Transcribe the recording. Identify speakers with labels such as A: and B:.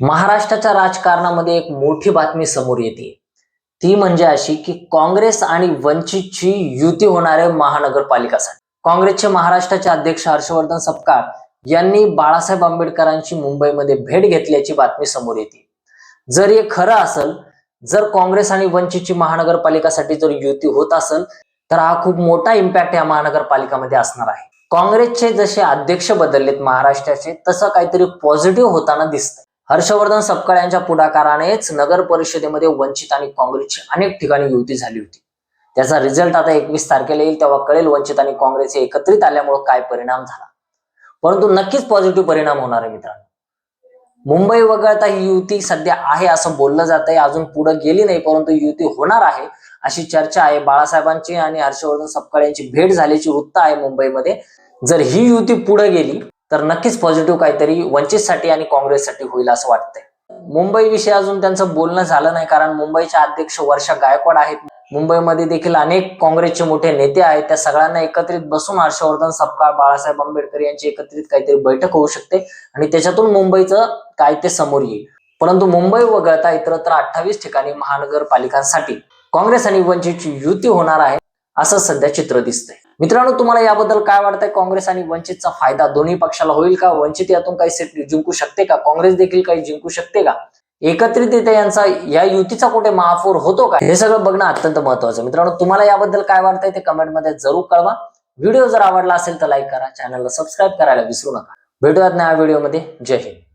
A: महाराष्ट्राच्या राजकारणामध्ये एक मोठी बातमी समोर येते। ती म्हणजे अशी की काँग्रेस आणि वंचितची युती होणार आहे महानगरपालिकासाठी। काँग्रेसचे महाराष्ट्राचे अध्यक्ष हर्षवर्धन सपकाळ यांनी बाळासाहेब आंबेडकरांची मुंबईमध्ये भेट घेतल्याची बातमी समोर येते। जर हे खरं असेल, जर काँग्रेस आणि वंचितची महानगरपालिकासाठी जर युती होत असेल, तर हा खूप मोठा इम्पॅक्ट या महानगरपालिकामध्ये असणार आहे। काँग्रेसचे जसे अध्यक्ष बदललेत महाराष्ट्राचे, तसं काहीतरी पॉझिटिव्ह होताना दिसतंय। हर्षवर्धन सपकाळ यांच्या पुढाकारानेच नगर परिषदेमध्ये वंचित आणि काँग्रेसची अनेक ठिकाणी युती झाली होती। त्याचा रिझल्ट आता 21 तारखेला येईल, तेव्हा कळेल वंचित आणि काँग्रेस एकत्रित आल्यामुळे काय परिणाम झाला। परंतु नक्कीच पॉझिटिव्ह परिणाम होणार आहे मित्रांनो। मुंबई वगळता ही युती सध्या आहे असं बोललं जात आहे, अजून पुढे गेली नाही, परंतु युती होणार आहे अशी चर्चा आहे। बाळासाहेबांची आणि हर्षवर्धन सपकाळ यांची भेट झाल्याची वृत्त आहे मुंबईमध्ये। जर ही युती पुढे गेली तर नक्कीच पॉझिटिव्ह काहीतरी वंचितसाठी आणि काँग्रेससाठी होईल असं वाटतंय। मुंबई विषयी अजून त्यांचं बोलणं झालं नाही, कारण मुंबईच्या अध्यक्ष वर्षा गायकवाड आहेत। मुंबईमध्ये देखील अनेक काँग्रेसचे मोठे नेते आहेत। त्या सगळ्यांना एकत्रित बसून हर्षवर्धन सपकाळ, बाळासाहेब आंबेडकर यांची एकत्रित काहीतरी बैठक होऊ शकते आणि त्याच्यातून मुंबईचं काय ते समोर येईल। परंतु मुंबई वगळता इतरत्र 28 ठिकाणी महानगरपालिकांसाठी काँग्रेस आणि वंचितची युती होणार आहे असं सध्या चित्र दिसतंय। मित्रांनो, तुम्हाला याबद्दल काय वाटतंय? काँग्रेस आणि वंचितचा फायदा दोन्ही पक्षाला होईल का? वंचित यातून काही सीट जिंकू शकते का? काँग्रेस देखील काही जिंकू शकते का? एकत्रितरित्या यांचा या युतीचा कुठे महापौर होतो का? हे सगळं बघणं अत्यंत महत्त्वाचं। मित्रांनो, तुम्हाला याबद्दल काय वाटतंय ते कमेंटमध्ये जरूर कळवा। व्हिडिओ जर आवडला असेल तर लाईक करा, चॅनलला सबस्क्राईब करायला विसरू नका। भेटूयात नव्या व्हिडिओमध्ये। जय हिंद।